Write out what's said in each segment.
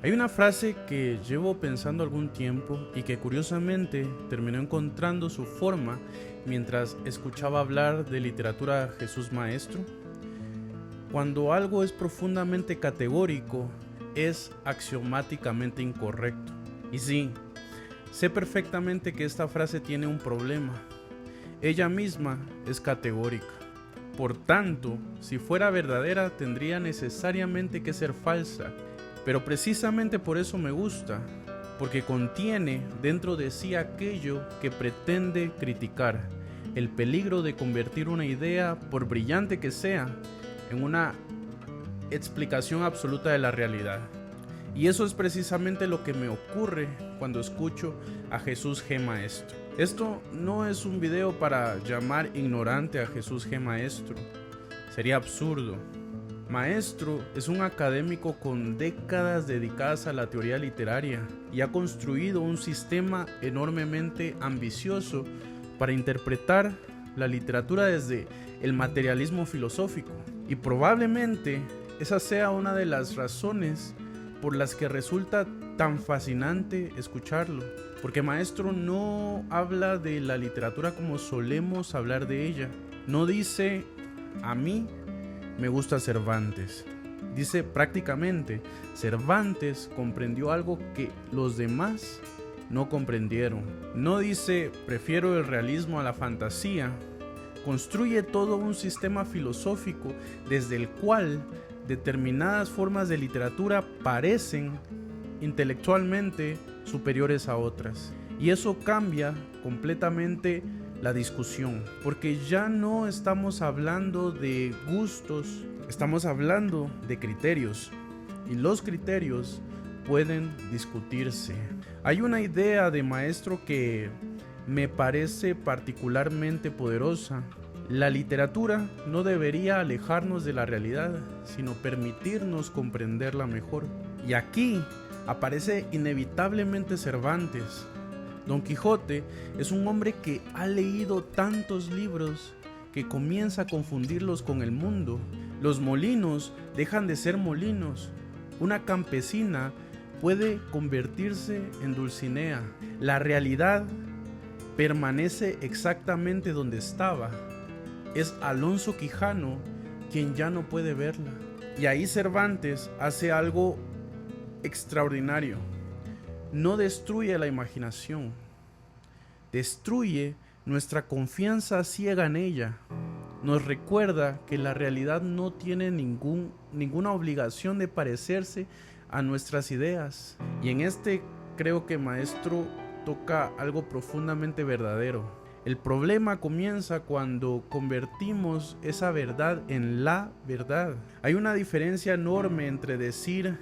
Hay una frase que llevo pensando algún tiempo y que curiosamente terminó encontrando su forma mientras escuchaba hablar de literatura a Jesús Maestro. Cuando algo es profundamente categórico, es axiomáticamente incorrecto. Y sí, sé perfectamente que esta frase tiene un problema. Ella misma es categórica. Por tanto, si fuera verdadera, tendría necesariamente que ser falsa. Pero precisamente por eso me gusta, porque contiene dentro de sí aquello que pretende criticar, el peligro de convertir una idea, por brillante que sea, en una explicación absoluta de la realidad. Y eso es precisamente lo que me ocurre cuando escucho a Jesús G. Maestro. Esto no es un video para llamar ignorante a Jesús G. Maestro. Sería absurdo. Maestro es un académico con décadas dedicadas a la teoría literaria y ha construido un sistema enormemente ambicioso para interpretar la literatura desde el materialismo filosófico. Y probablemente esa sea una de las razones por las que resulta tan fascinante escucharlo. Porque Maestro no habla de la literatura como solemos hablar de ella. No dice, a mí me gusta Cervantes. Dice prácticamente, Cervantes comprendió algo que los demás no comprendieron. No dice, prefiero el realismo a la fantasía. Construye todo un sistema filosófico desde el cual determinadas formas de literatura parecen intelectualmente superiores a otras. Y eso cambia completamente la discusión, porque ya no estamos hablando de gustos, estamos hablando de criterios, y los criterios pueden discutirse. Hay una idea de Maestro que me parece particularmente poderosa. La literatura no debería alejarnos de la realidad, sino permitirnos comprenderla mejor. Y aquí aparece inevitablemente Cervantes. Don Quijote es un hombre que ha leído tantos libros que comienza a confundirlos con el mundo. Los molinos dejan de ser molinos. Una campesina puede convertirse en Dulcinea. La realidad permanece exactamente donde estaba. Es Alonso Quijano quien ya no puede verla. Y ahí Cervantes hace algo extraordinario. No destruye la imaginación, destruye nuestra confianza ciega en ella. Nos recuerda que la realidad no tiene ninguna obligación de parecerse a nuestras ideas. Y en este creo que Maestro toca algo profundamente verdadero. El problema comienza cuando convertimos esa verdad en la verdad. Hay una diferencia enorme entre decir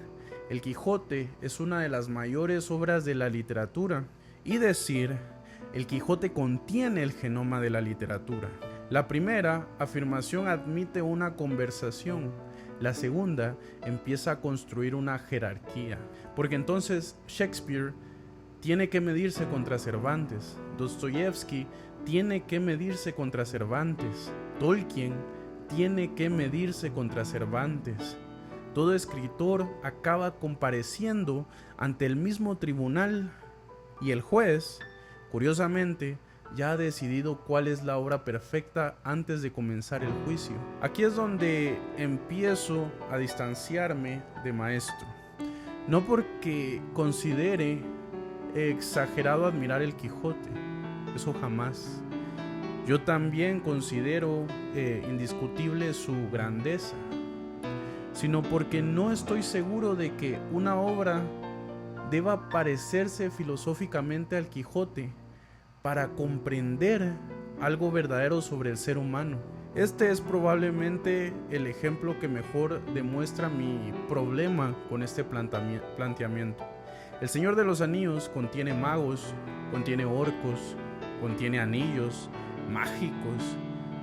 El Quijote es una de las mayores obras de la literatura y decir El Quijote contiene el genoma de la literatura. La primera afirmación admite una conversación, la segunda empieza a construir una jerarquía, porque entonces Shakespeare tiene que medirse contra Cervantes, Dostoyevsky tiene que medirse contra Cervantes, Tolkien tiene que medirse contra Cervantes. Todo escritor acaba compareciendo ante el mismo tribunal y el juez, curiosamente, ya ha decidido cuál es la obra perfecta antes de comenzar el juicio. Aquí es donde empiezo a distanciarme de Maestro. No porque considere exagerado admirar el Quijote, eso jamás. Yo también considero indiscutible su grandeza, sino porque no estoy seguro de que una obra deba parecerse filosóficamente al Quijote para comprender algo verdadero sobre el ser humano. Este es probablemente el ejemplo que mejor demuestra mi problema con este planteamiento. El Señor de los Anillos contiene magos, contiene orcos, contiene anillos mágicos,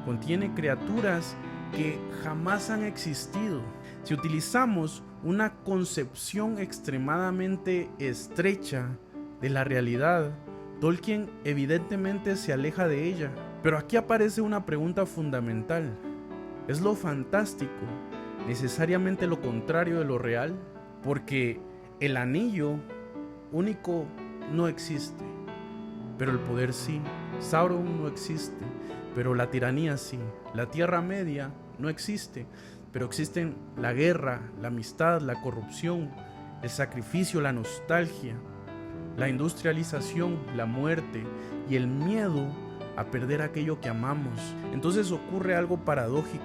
contiene criaturas que jamás han existido. Si utilizamos una concepción extremadamente estrecha de la realidad, Tolkien evidentemente se aleja de ella. Pero aquí aparece una pregunta fundamental. ¿Es lo fantástico necesariamente lo contrario de lo real? Porque El anillo único no existe, pero el poder sí. Sauron no existe, pero la tiranía sí. La Tierra Media no existe, pero existen la guerra, la amistad, la corrupción, el sacrificio, la nostalgia, la industrialización, la muerte y el miedo a perder aquello que amamos. Entonces ocurre algo paradójico.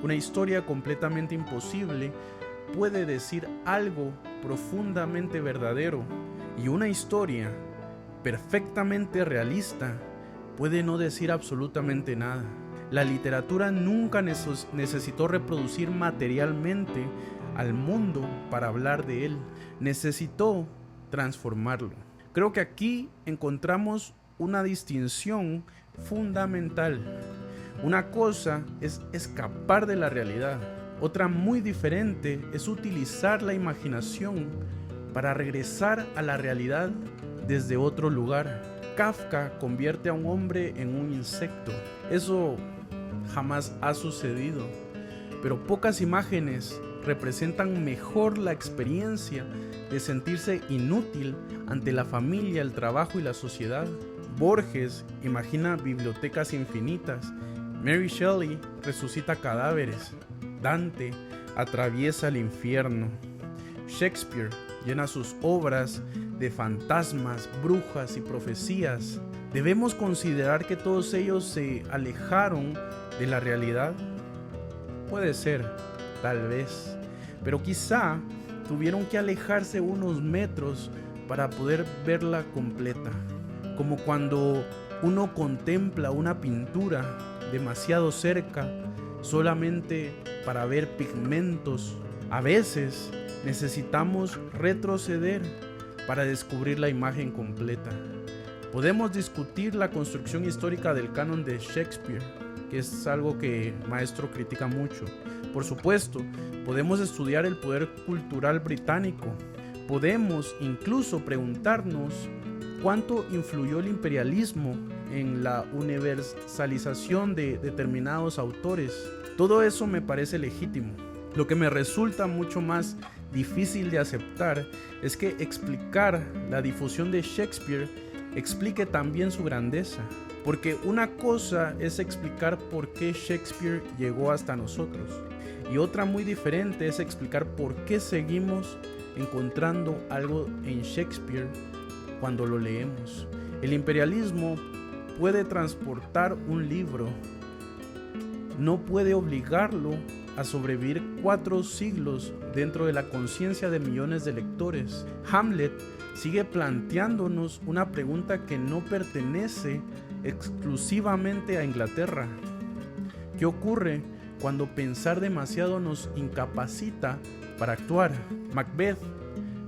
Una historia completamente imposible puede decir algo profundamente verdadero, y una historia perfectamente realista puede no decir absolutamente nada. La literatura nunca necesitó reproducir materialmente al mundo para hablar de él. Necesitó transformarlo. Creo que aquí encontramos una distinción fundamental. Una cosa es escapar de la realidad. Otra muy diferente es utilizar la imaginación para regresar a la realidad desde otro lugar. Kafka convierte a un hombre en un insecto. Eso jamás ha sucedido, pero pocas imágenes representan mejor la experiencia de sentirse inútil ante la familia, el trabajo y la sociedad. Borges imagina bibliotecas infinitas. Mary Shelley resucita cadáveres. Dante atraviesa el infierno. Shakespeare llena sus obras de fantasmas, brujas y profecías. ¿Debemos considerar que todos ellos se alejaron de la realidad? Puede ser, tal vez, pero quizá tuvieron que alejarse unos metros para poder verla completa. Como cuando uno contempla una pintura demasiado cerca solamente para ver pigmentos. A veces necesitamos retroceder para descubrir la imagen completa. Podemos discutir la construcción histórica del canon de Shakespeare, que es algo que Maestro critica mucho. Por supuesto, podemos estudiar el poder cultural británico. Podemos incluso preguntarnos cuánto influyó el imperialismo en la universalización de determinados autores. Todo eso me parece legítimo. Lo que me resulta mucho más difícil de aceptar es que explicar la difusión de Shakespeare explique también su grandeza. Porque una cosa es explicar por qué Shakespeare llegó hasta nosotros, y otra muy diferente es explicar por qué seguimos encontrando algo en Shakespeare cuando lo leemos. El imperialismo puede transportar un libro, no puede obligarlo a sobrevivir 4 siglos dentro de la conciencia de millones de lectores. Hamlet sigue planteándonos una pregunta que no pertenece exclusivamente a Inglaterra. ¿Qué ocurre cuando pensar demasiado nos incapacita para actuar? Macbeth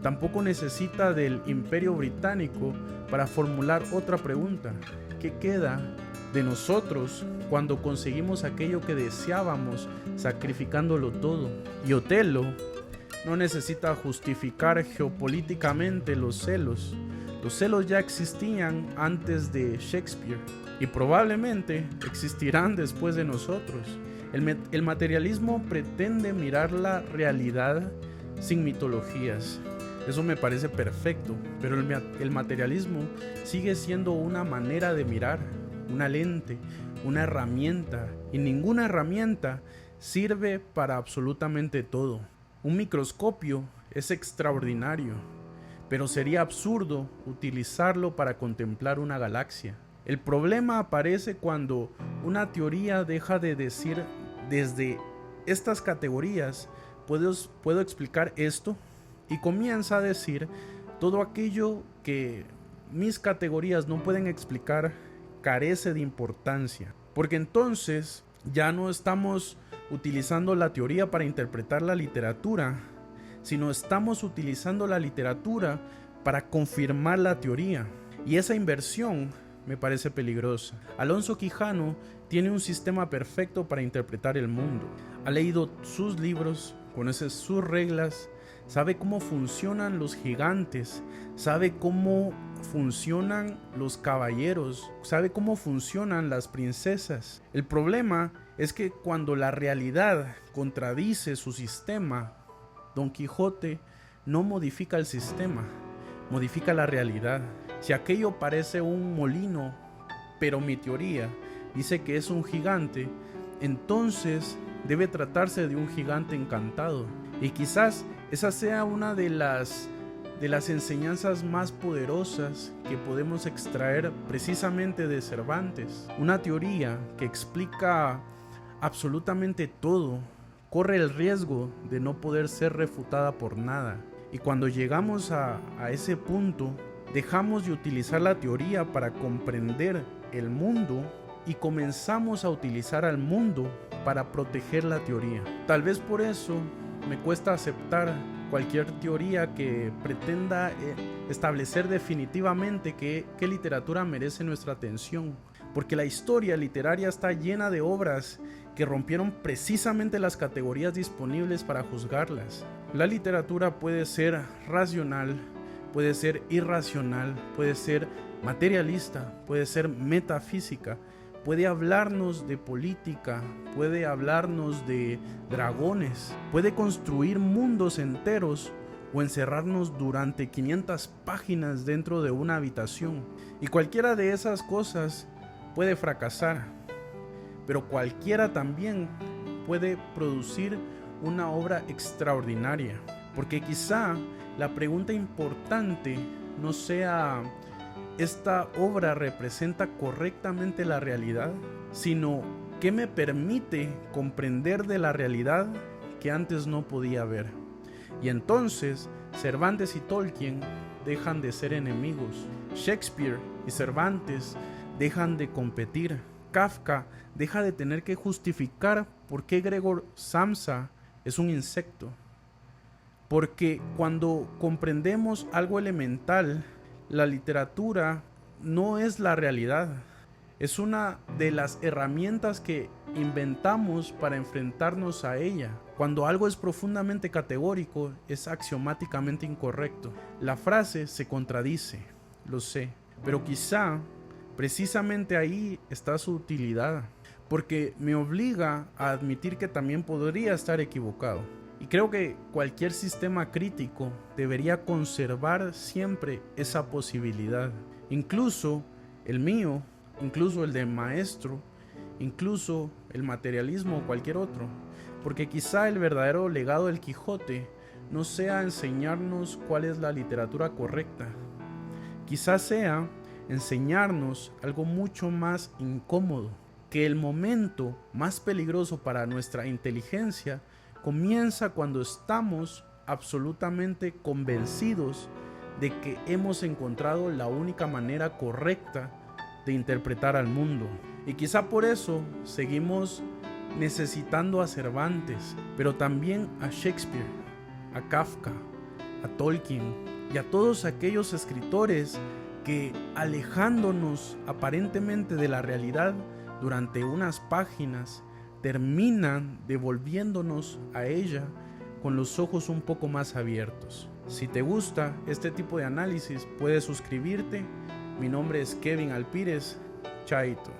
tampoco necesita del Imperio Británico para formular otra pregunta. ¿Qué queda de nosotros cuando conseguimos aquello que deseábamos sacrificándolo todo? Y Otelo no necesita justificar geopolíticamente los celos. Los celos ya existían antes de Shakespeare y probablemente existirán después de nosotros. El materialismo pretende mirar la realidad sin mitologías. Eso me parece perfecto, pero el materialismo sigue siendo una manera de mirar, una lente, una herramienta, y ninguna herramienta sirve para absolutamente todo. Un microscopio es extraordinario, pero sería absurdo utilizarlo para contemplar una galaxia. El problema aparece cuando una teoría deja de decir desde estas categorías puedo explicar esto, y comienza a decir todo aquello que mis categorías no pueden explicar carece de importancia, porque entonces ya no estamos utilizando la teoría para interpretar la literatura, sino estamos utilizando la literatura para confirmar la teoría, y esa inversión me parece peligrosa. Alonso Quijano tiene un sistema perfecto para interpretar el mundo. Ha leído sus libros, conoce sus reglas, sabe cómo funcionan los gigantes, sabe cómo funcionan los caballeros, sabe cómo funcionan las princesas. El problema es que cuando la realidad contradice su sistema, Don Quijote no modifica el sistema, modifica la realidad. Si aquello parece un molino, pero mi teoría dice que es un gigante, entonces debe tratarse de un gigante encantado. Y quizás esa sea una de las enseñanzas más poderosas que podemos extraer precisamente de Cervantes. Una teoría que explica absolutamente todo, corre el riesgo de no poder ser refutada por nada. Y cuando llegamos a ese punto, dejamos de utilizar la teoría para comprender el mundo y comenzamos a utilizar al mundo para proteger la teoría. Tal vez por eso me cuesta aceptar cualquier teoría que pretenda establecer definitivamente qué literatura merece nuestra atención, porque la historia literaria está llena de obras que rompieron precisamente las categorías disponibles para juzgarlas. La literatura puede ser racional, puede ser irracional, puede ser materialista, puede ser metafísica, puede hablarnos de política, puede hablarnos de dragones, puede construir mundos enteros o encerrarnos durante 500 páginas dentro de una habitación. Y cualquiera de esas cosas puede fracasar, pero cualquiera también puede producir una obra extraordinaria. Porque quizá la pregunta importante no sea ¿esta obra representa correctamente la realidad?, sino ¿qué me permite comprender de la realidad que antes no podía ver? Y entonces Cervantes y Tolkien dejan de ser enemigos. Shakespeare y Cervantes dejan de competir. Kafka deja de tener que justificar por qué Gregor Samsa es un insecto. Porque cuando comprendemos algo elemental, la literatura no es la realidad. Es una de las herramientas que inventamos para enfrentarnos a ella. Cuando algo es profundamente categórico, es axiomáticamente incorrecto. La frase se contradice, lo sé, pero quizá precisamente ahí está su utilidad, porque me obliga a admitir que también podría estar equivocado. Y creo que cualquier sistema crítico debería conservar siempre esa posibilidad. Incluso el mío, incluso el de maestro, incluso el materialismo o cualquier otro. Porque quizá el verdadero legado del Quijote no sea enseñarnos cuál es la literatura correcta. Quizá sea enseñarnos algo mucho más incómodo, que el momento más peligroso para nuestra inteligencia comienza cuando estamos absolutamente convencidos de que hemos encontrado la única manera correcta de interpretar al mundo. Y quizá por eso seguimos necesitando a Cervantes, pero también a Shakespeare, a Kafka, a Tolkien y a todos aquellos escritores que, alejándonos aparentemente de la realidad durante unas páginas, terminan devolviéndonos a ella con los ojos un poco más abiertos. Si te gusta este tipo de análisis, puedes suscribirte. Mi nombre es Kevin Alpírez. Chaito.